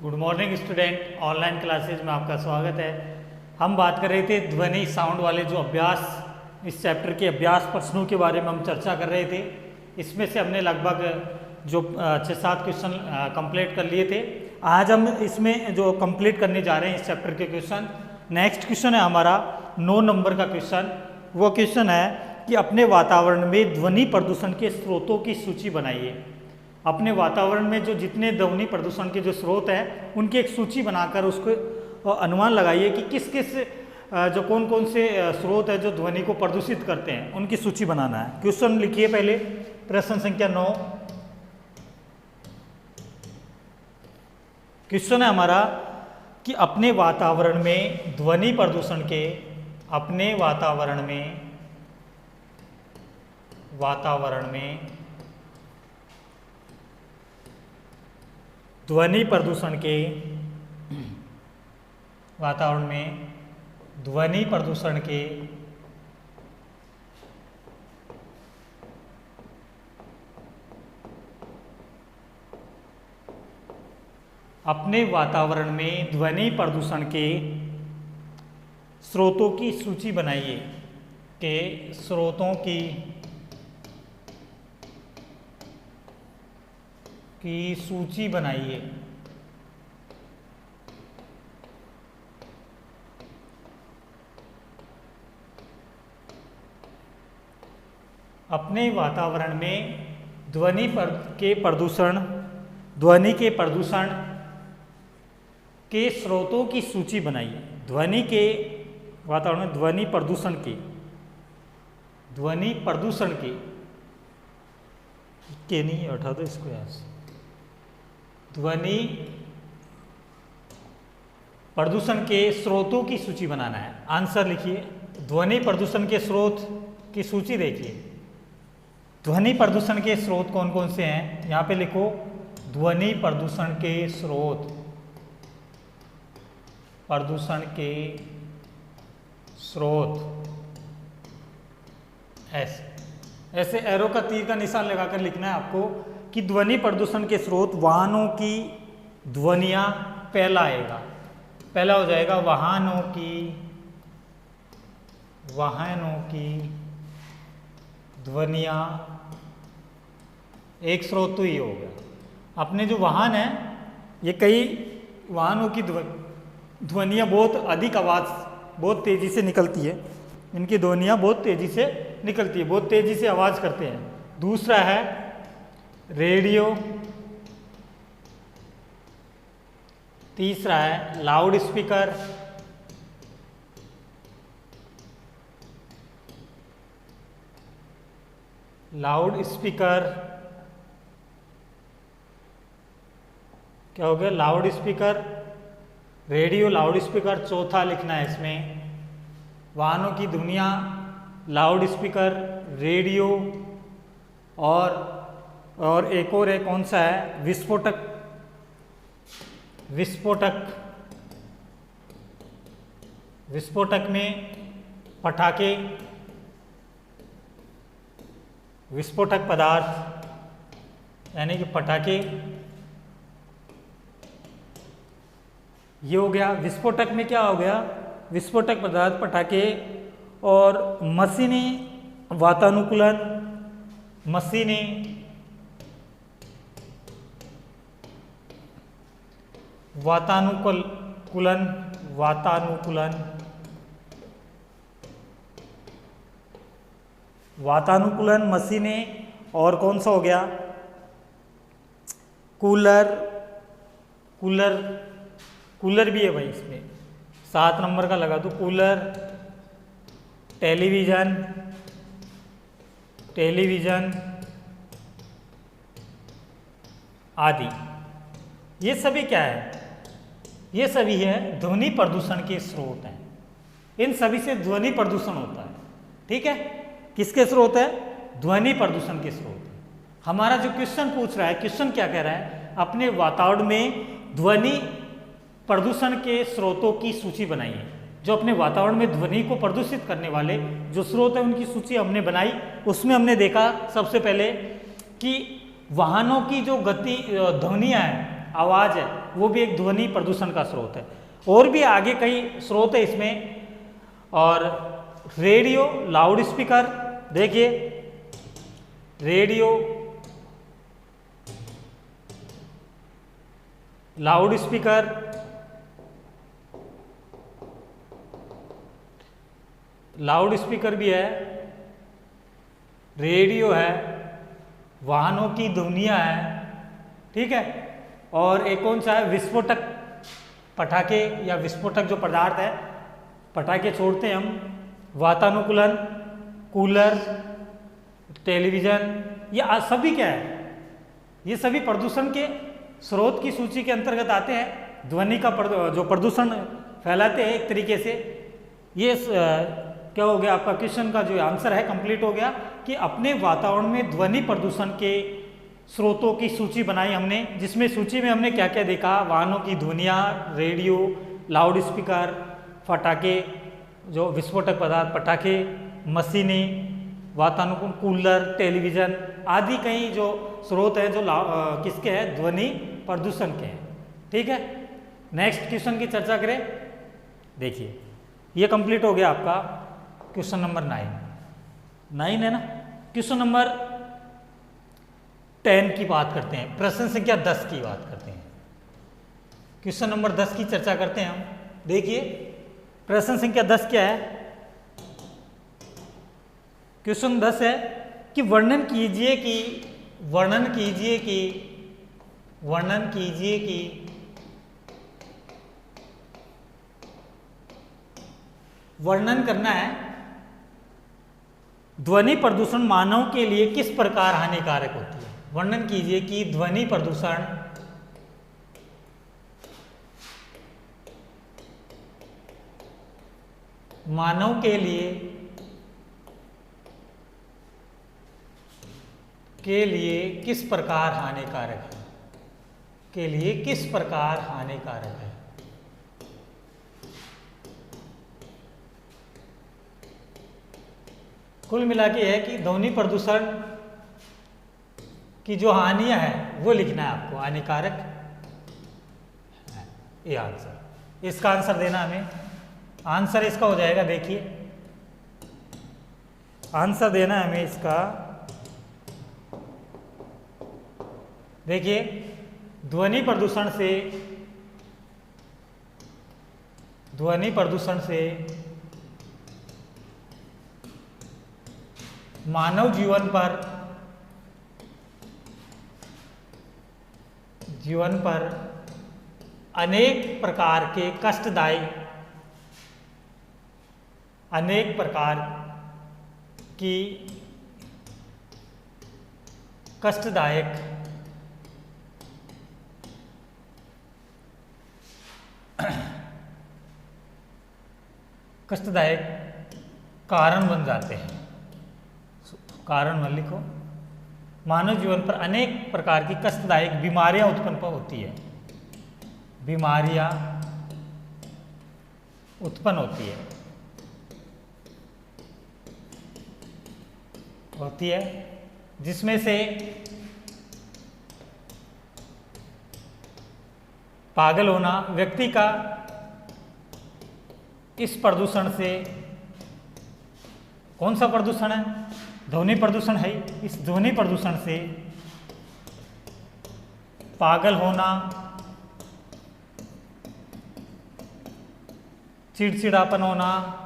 Good morning student, online classes में आपका स्वागत है। हम बात कर रहे थे ध्वनि साउंड वाले जो अभ्यास, इस चैप्टर के अभ्यास प्रश्नों के बारे में हम चर्चा कर रहे थे। इसमें से हमने लगभग जो 6-7 क्वेश्चन कंप्लीट कर लिए थे। आज हम इसमें जो कंप्लीट करने जा रहे हैं इस चैप्टर के क्वेश्चन, नेक्स्ट क्वेश्चन है हमारा 9 नंबर का क्वेश्चन। वो क्वेश्चन है कि अपने वातावरण में ध्वनि प्रदूषण के स्रोतों की सूची बनाइए। अपने वातावरण में जो जितने ध्वनि प्रदूषण के जो स्रोत हैं उनकी एक सूची बनाकर उसको अनुमान लगाइए कि किस किस जो कौन कौन से स्रोत है जो ध्वनि को प्रदूषित करते हैं, उनकी सूची बनाना है। क्वेश्चन लिखिए पहले, प्रश्न संख्या 9। क्वेश्चन है हमारा कि अपने वातावरण में ध्वनि प्रदूषण के, अपने वातावरण में ध्वनि प्रदूषण के, वातावरण में ध्वनि प्रदूषण के अपने वातावरण में ध्वनि प्रदूषण के स्रोतों की सूची बनाइए। के स्रोतों की सूची बनाइए। अपने वातावरण में ध्वनि के प्रदूषण के स्रोतों की सूची बनाइए। ध्वनि के वातावरण में ध्वनि प्रदूषण के नहीं, हटा दो इसको यहाँ से। ध्वनि प्रदूषण के स्रोतों की सूची बनाना है। आंसर लिखिए। ध्वनि प्रदूषण के स्रोत की सूची देखिए। ध्वनि प्रदूषण के स्रोत कौन कौन से हैं, यहाँ पे लिखो। ध्वनि प्रदूषण के स्रोत ऐसे एरो का तीर का निशान लगाकर लिखना है आपको कि ध्वनि प्रदूषण के स्रोत, वाहनों की ध्वनियाँ पहला आएगा, पहला हो जाएगा वाहनों की ध्वनियाँ, एक स्रोत तो ये हो गया। अपने जो वाहन है, ये कई वाहनों की ध्वनियाँ बहुत अधिक आवाज़, बहुत तेज़ी से निकलती है। इनकी ध्वनियाँ बहुत तेज़ी से निकलती है, बहुत तेज़ी से आवाज़ करते हैं। दूसरा है रेडियो। तीसरा है लाउड स्पीकर। क्या हो गया? Loud speaker, radio, loud speaker. चौथा लिखना है इसमें वाहनों की ध्वनियाँ, लाउड स्पीकर, रेडियो, और एक और है, कौन सा है? विस्फोटक। विस्फोटक में पटाखे, विस्फोटक पदार्थ यानी कि पटाखे, ये हो गया। विस्फोटक में क्या हो गया? विस्फोटक पदार्थ, पटाखे। और मशीनी वातानुकूलन, वातानुकूलन मशीनें। और कौन सा हो गया? कूलर भी है भाई इसमें, 7 नंबर का लगा दो। कूलर, टेलीविज़न आदि। ये सभी क्या है? ये सभी है ध्वनि प्रदूषण के स्रोत हैं। इन सभी से ध्वनि प्रदूषण होता है। ठीक है? किसके स्रोत है? ध्वनि प्रदूषण के स्रोत है। हमारा जो क्वेश्चन पूछ रहा है, क्वेश्चन क्या कह रहा है? अपने वातावरण में ध्वनि प्रदूषण के स्रोतों की सूची बनाइए। जो अपने वातावरण में ध्वनि को प्रदूषित करने वाले जो स्रोत है उनकी सूची हमने बनाई। उसमें हमने देखा सबसे पहले कि वाहनों की जो ध्वनियाँ हैं आवाज़ है, वो भी एक ध्वनि प्रदूषण का स्रोत है। और भी आगे कई स्रोत है इसमें। और रेडियो, लाउड स्पीकर, देखिए radio, loud speaker, loud speaker भी है, रेडियो है, वाहनों की ध्वनियाँ है, ठीक है। और एक कौन सा है, विस्फोटक, पटाखे या विस्फोटक जो पदार्थ है, पटाखे छोड़ते हैं हम, वातानुकूलन, कूलर, टेलीविज़न, ये सभी क्या है, ये सभी प्रदूषण के स्रोत की सूची के अंतर्गत आते हैं। ध्वनि का जो प्रदूषण फैलाते हैं एक तरीके से। ये क्या हो गया आपका क्वेश्चन का जो आंसर है कंप्लीट हो गया कि अपने वातावरण में ध्वनि प्रदूषण के स्रोतों की सूची बनाई हमने, जिसमें सूची में हमने क्या क्या देखा, वाहनों की ध्वनियाँ, रेडियो, लाउड स्पीकर, पटाखे, जो विस्फोटक पदार्थ, पटाखे, मशीनें, वातानुकूल, कूलर, टेलीविज़न आदि कई जो स्रोत हैं जो किसके हैं, ध्वनि प्रदूषण के हैं, ठीक है। नेक्स्ट क्वेश्चन की चर्चा करें। देखिए ये कंप्लीट हो गया आपका क्वेश्चन नंबर 9 है ना। क्वेश्चन नंबर 10 की बात करते हैं, प्रश्न संख्या 10 की बात करते हैं। क्वेश्चन नंबर 10 की चर्चा करते हैं हम। देखिए प्रश्न संख्या 10 क्या है। क्वेश्चन 10 है कि वर्णन कीजिए कि वर्णन करना है ध्वनि प्रदूषण मानव के लिए किस प्रकार हानिकारक होती है। वर्णन कीजिए कि ध्वनि प्रदूषण मानव के लिए किस प्रकार हानिकारक है। कुल मिला के है कि ध्वनि प्रदूषण की जो हानियां हैं वो लिखना है आपको, हानिकारक है ये आंसर। इसका आंसर देना हमें, आंसर इसका हो जाएगा, देखिए आंसर देना है हमें इसका। देखिए ध्वनि प्रदूषण से मानव जीवन पर अनेक प्रकार की कष्टदायक कारण बन जाते हैं। कारण मत लिखो। मानव जीवन पर अनेक प्रकार की कष्टदायक बीमारियां उत्पन्न होती है, जिसमें से पागल होना, व्यक्ति का इस प्रदूषण से, कौन सा प्रदूषण है, ध्वनि प्रदूषण है, इस ध्वनि प्रदूषण से पागल होना, चिड़चिड़ापन होना,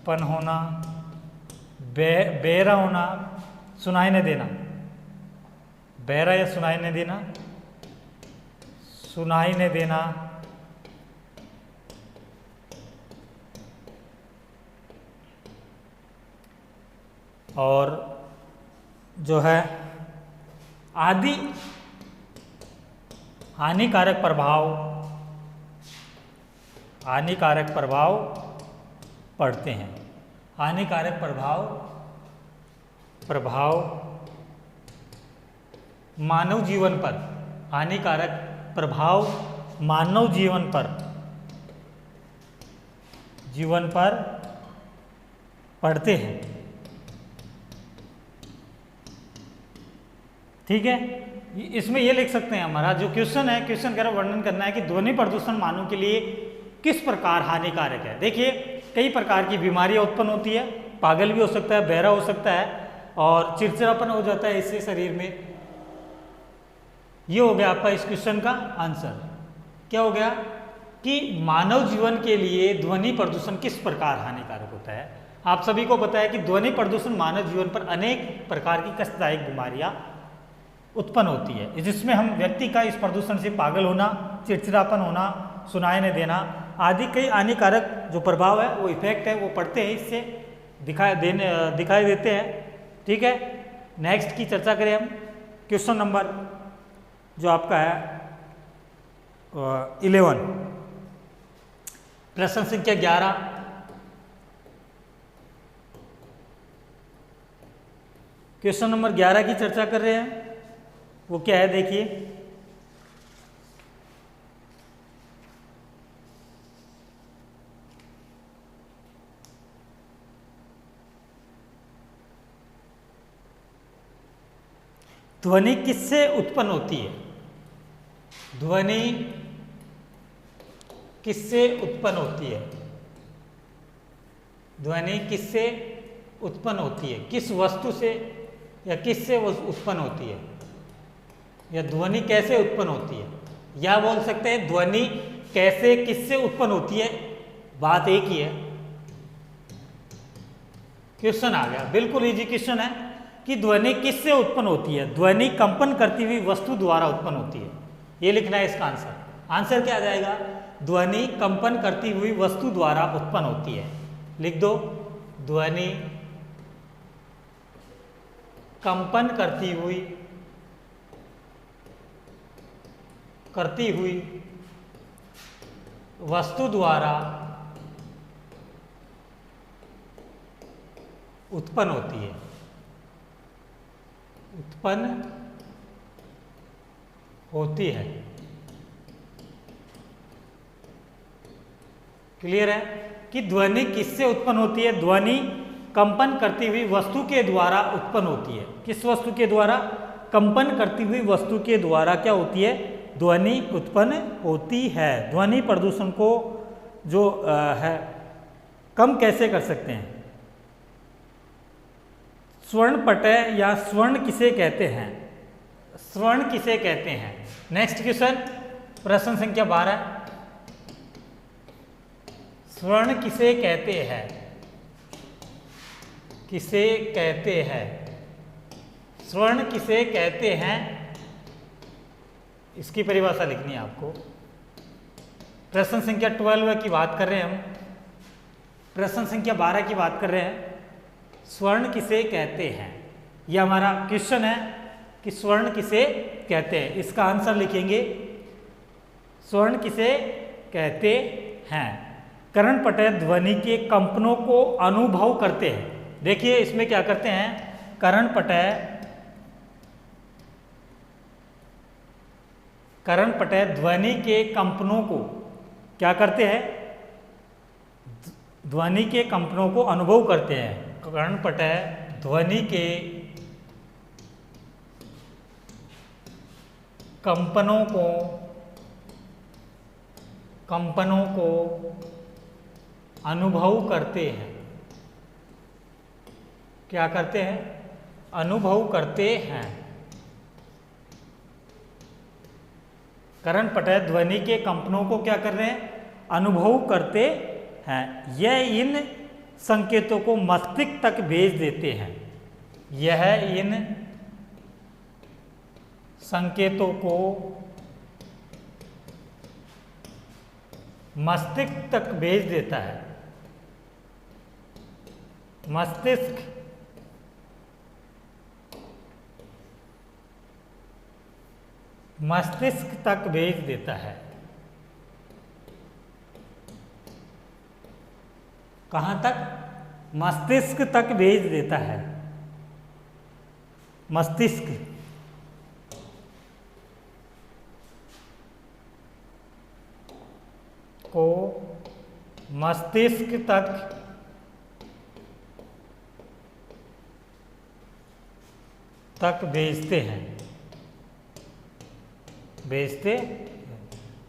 बहरा होना, सुनाई न देना, बहरा या सुनाई न देना, और जो है आदि हानिकारक प्रभाव पड़ते हैं। हानिकारक प्रभाव मानव जीवन पर, हानिकारक प्रभाव मानव जीवन पर पड़ते हैं। ठीक है, इसमें ये लिख सकते हैं, हमारा जो क्वेश्चन है, क्वेश्चन का वर्णन करना है कि ध्वनि प्रदूषण मानव के लिए किस प्रकार हानिकारक है। देखिए कई प्रकार की बीमारियां उत्पन्न होती है, पागल भी हो सकता है, बहरा हो सकता है और चिड़चिड़ापन हो जाता है इससे शरीर में। ये हो गया आपका इस क्वेश्चन का आंसर। क्या हो गया कि मानव जीवन के लिए ध्वनि प्रदूषण किस प्रकार हानिकारक होता है। आप सभी को पता है कि ध्वनि प्रदूषण मानव जीवन पर अनेक प्रकार की कष्टदायक बीमारियां उत्पन्न होती है, जिसमें हम व्यक्ति का इस प्रदूषण से पागल होना, चिड़चिड़ापन होना, सुनाई न देना आदि कई हानिकारक जो प्रभाव है, वो इफेक्ट है, वो पड़ते हैं, इससे दिखाई देते हैं। ठीक है, नेक्स्ट की चर्चा करें हम। क्वेश्चन नंबर जो आपका है 11, प्रश्न संख्या 11। क्वेश्चन नंबर 11 की चर्चा कर रहे हैं। वो क्या है देखिए, ध्वनि किससे उत्पन्न होती है। ध्वनि किससे उत्पन्न होती है। ध्वनि किससे उत्पन्न होती है, किस वस्तु से या किससे उत्पन्न होती है, या ध्वनि कैसे उत्पन्न होती है, या बोल सकते हैं ध्वनि कैसे किससे उत्पन्न होती है। बात एक ही है। क्वेश्चन आ गया, बिल्कुल इजी क्वेश्चन है कि ध्वनि किससे उत्पन्न होती है। ध्वनि कंपन करती हुई वस्तु द्वारा उत्पन्न होती है, ये लिखना है इसका आंसर। आंसर क्या आ जाएगा, ध्वनि कंपन करती हुई वस्तु द्वारा उत्पन्न होती है। लिख दो, ध्वनि कंपन करती हुई वस्तु द्वारा उत्पन्न होती है। उत्पन्न होती है। क्लियर है कि ध्वनि किससे उत्पन्न होती है। ध्वनि कंपन करती हुई वस्तु के द्वारा उत्पन्न होती है। किस वस्तु के द्वारा, कंपन करती हुई वस्तु के द्वारा क्या होती है, ध्वनि उत्पन्न होती है। ध्वनि प्रदूषण को जो है कम कैसे कर सकते हैं। स्वर्णपटय या स्वर्ण किसे कहते हैं। स्वर्ण किसे कहते हैं। नेक्स्ट क्वेश्चन, प्रश्न संख्या 12, स्वर्ण किसे कहते हैं। किसे कहते हैं, स्वर्ण किसे कहते हैं, इसकी परिभाषा लिखनी है आपको। प्रश्न संख्या 12 की बात कर रहे हैं हम, प्रश्न संख्या 12 की बात कर रहे हैं। स्वर्ण किसे कहते हैं, यह हमारा क्वेश्चन है कि स्वर्ण किसे कहते हैं। इसका आंसर लिखेंगे, स्वर्ण किसे कहते हैं। कर्णपटय ध्वनि के कंपनों को अनुभव करते हैं। देखिए इसमें क्या करते हैं, कर्णपटय ध्वनि के कंपनों को क्या करते हैं, ध्वनि के कंपनों को अनुभव करते हैं। कर्णपटय ध्वनि के कंपनों को अनुभव करते हैं। क्या करते हैं, अनुभव करते हैं। कर्णपटय ध्वनि के कंपनों को क्या कर रहे हैं, अनुभव करते हैं। यह इन संकेतों को मस्तिष्क तक भेज देते हैं। यह इन संकेतों को मस्तिष्क तक भेज देता है। मस्तिष्क तक भेज देता है। कहाँ तक, मस्तिष्क तक भेज देता है। मस्तिष्क को मस्तिष्क तक भेजते हैं। भेजते,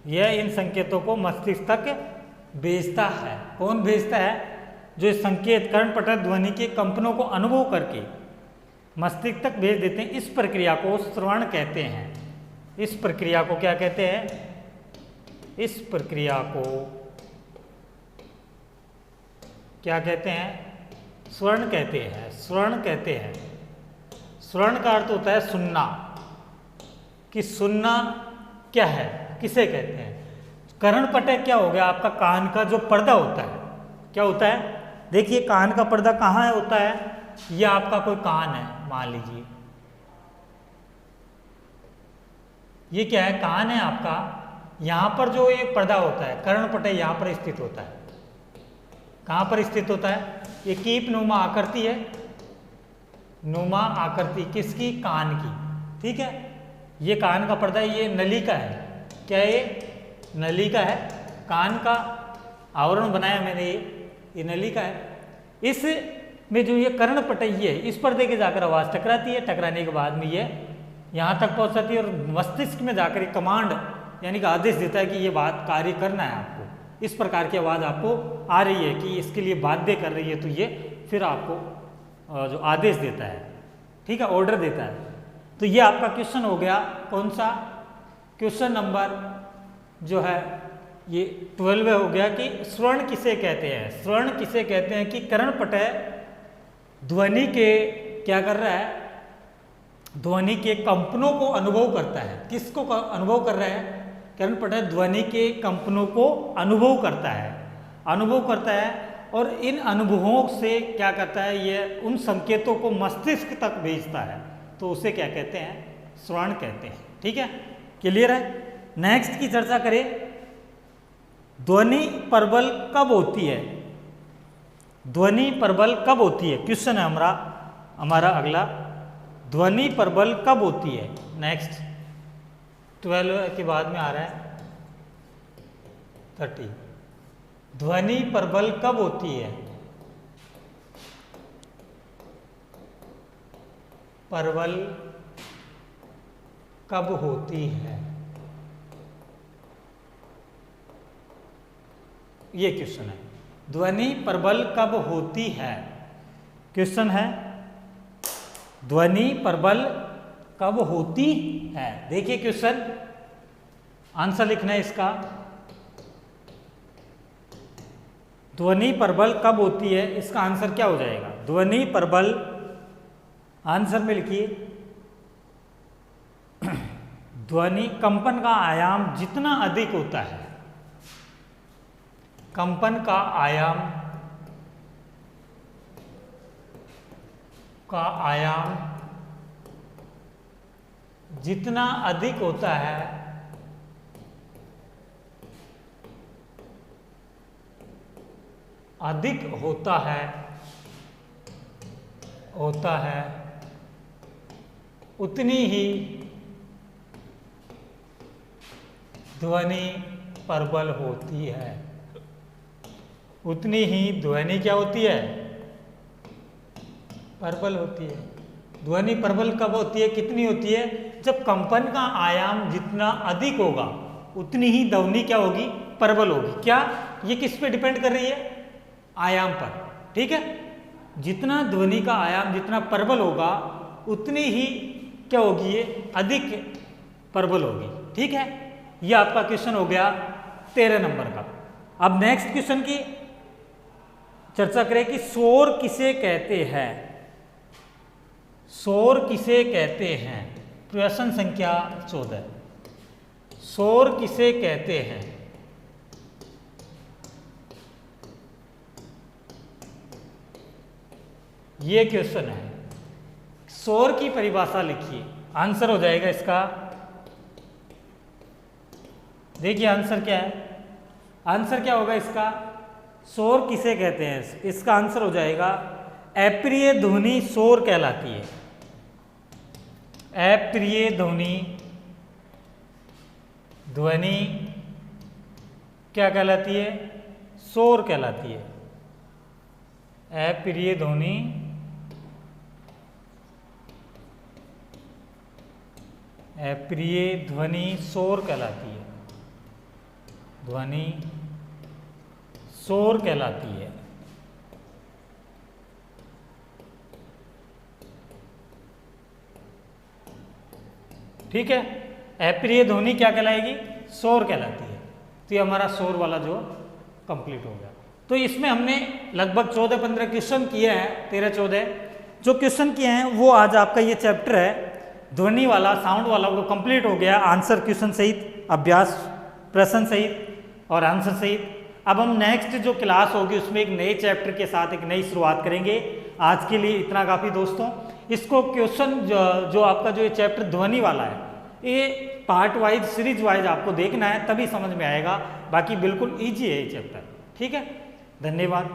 यह इन संकेतों को मस्तिष्क तक भेजता है। कौन भेजता है? जो इस संकेत कर्णपटल ध्वनि के कंपनों को अनुभव करके मस्तिष्क तक भेज देते हैं। इस प्रक्रिया को श्रवण कहते हैं। इस प्रक्रिया को क्या कहते हैं? इस प्रक्रिया को क्या कहते हैं? श्रवण कहते हैं। श्रवण कहते हैं। श्रवण का अर्थ होता है सुनना, कि सुनना क्या है, किसे कहते हैं? कर्णपटल क्या हो गया? आपका कान का जो पर्दा होता है, क्या होता है? देखिए कान का पर्दा कहाँ है होता है? यह आपका कोई कान है, मान लीजिए ये क्या है? कान है आपका। यहाँ पर जो ये पर्दा होता है कर्णपटल यहाँ पर स्थित होता है। कहाँ पर स्थित होता है? ये कीप नुमा आकृति है, नुमा आकृति किसकी? कान की, ठीक है। ये कान का पर्दा, ये नली का है। क्या है? ये नली का है। कान का आवरण बनाया मैंने, ये नली का है। इस में जो ये कर्णपटल है, इस पर्दे के जाकर आवाज़ टकराती है। टकराने के बाद में ये यहाँ तक पहुँचाती है और मस्तिष्क में जाकर एक कमांड यानी कि आदेश देता है कि ये बात कार्य करना है आपको। इस प्रकार की आवाज़ आपको आ रही है कि इसके लिए बाध्य कर रही है, तो ये फिर आपको जो आदेश देता है, ठीक है, ऑर्डर देता है। तो ये आपका क्वेश्चन हो गया। कौन सा? क्वेश्चन नंबर जो है ये 12 हो गया कि श्रवण किसे कहते हैं? श्रवण किसे कहते हैं कि कर्णपटल ध्वनि के क्या कर रहा है? ध्वनि के कंपनों को अनुभव करता है। किसको अनुभव कर रहा है? कर्णपटल ध्वनि के कंपनों को अनुभव करता है, अनुभव करता है। और इन अनुभवों से क्या करता है? ये उन संकेतों को मस्तिष्क तक भेजता है, तो उसे क्या कहते हैं? श्रवण कहते हैं। ठीक है, क्लियर है? नेक्स्ट की चर्चा करें। ध्वनि प्रबल कब होती है? ध्वनि प्रबल कब होती है? क्वेश्चन है हमारा अगला। ध्वनि प्रबल कब होती है? नेक्स्ट 12 के बाद में आ रहा है 30। ध्वनि प्रबल कब होती है? प्रबल कब होती है? ये क्वेश्चन है। ध्वनि प्रबल कब होती है? क्वेश्चन है ध्वनि प्रबल कब होती है। देखिए क्वेश्चन, आंसर लिखना है इसका। ध्वनि प्रबल कब होती है, इसका आंसर क्या हो जाएगा? ध्वनि प्रबल, आंसर में लिखिए ध्वनि कंपन का आयाम जितना अधिक होता है, कंपन का आयाम जितना अधिक होता है, अधिक होता है उतनी ही ध्वनि प्रबल होती है। उतनी ही ध्वनि क्या होती है? प्रबल होती है। ध्वनि प्रबल कब होती है, कितनी होती है? जब कंपन का आयाम जितना अधिक होगा उतनी ही ध्वनि क्या होगी? प्रबल होगी। क्या ये किस पे डिपेंड कर रही है? आयाम पर। ठीक है, जितना ध्वनि का आयाम जितना प्रबल होगा उतनी ही क्या होगी? ये अधिक प्रबल होगी। ठीक है, ये आपका क्वेश्चन हो गया 13 नंबर का। अब नेक्स्ट क्वेश्चन की चर्चा करें कि शोर किसे कहते हैं। शोर किसे कहते हैं? प्रश्न संख्या 14। शोर किसे कहते हैं? ये क्वेश्चन है। शोर की परिभाषा लिखिए, आंसर हो जाएगा इसका। देखिए आंसर क्या है? आंसर क्या होगा इसका? शोर किसे कहते हैं, इसका आंसर हो जाएगा अप्रिय ध्वनि शोर कहलाती है। अप्रिय ध्वनि क्या कहलाती है? शोर कहलाती है। अप्रिय ध्वनि अप्रिय ध्वनि शोर कहलाती है, ध्वनि शोर कहलाती है। ठीक है, अप्रिय ध्वनि क्या कहलाएगी? शोर कहलाती है। तो ये हमारा शोर वाला जो कंप्लीट हो गया। तो इसमें हमने लगभग 14-15 क्वेश्चन किए हैं, 13-14 जो क्वेश्चन किए हैं वो आज आपका ये चैप्टर है ध्वनि वाला, साउंड वाला, वो कंप्लीट हो गया आंसर क्वेश्चन सहित, अभ्यास प्रश्न सहित और आंसर सहित। अब हम नेक्स्ट जो क्लास होगी उसमें एक नए चैप्टर के साथ एक नई शुरुआत करेंगे। आज के लिए इतना काफ़ी दोस्तों। इसको क्वेश्चन जो आपका जो ये चैप्टर ध्वनि वाला है, ये पार्ट वाइज सीरीज वाइज आपको देखना है, तभी समझ में आएगा। बाकी बिल्कुल ईजी है ये चैप्टर। ठीक है, धन्यवाद।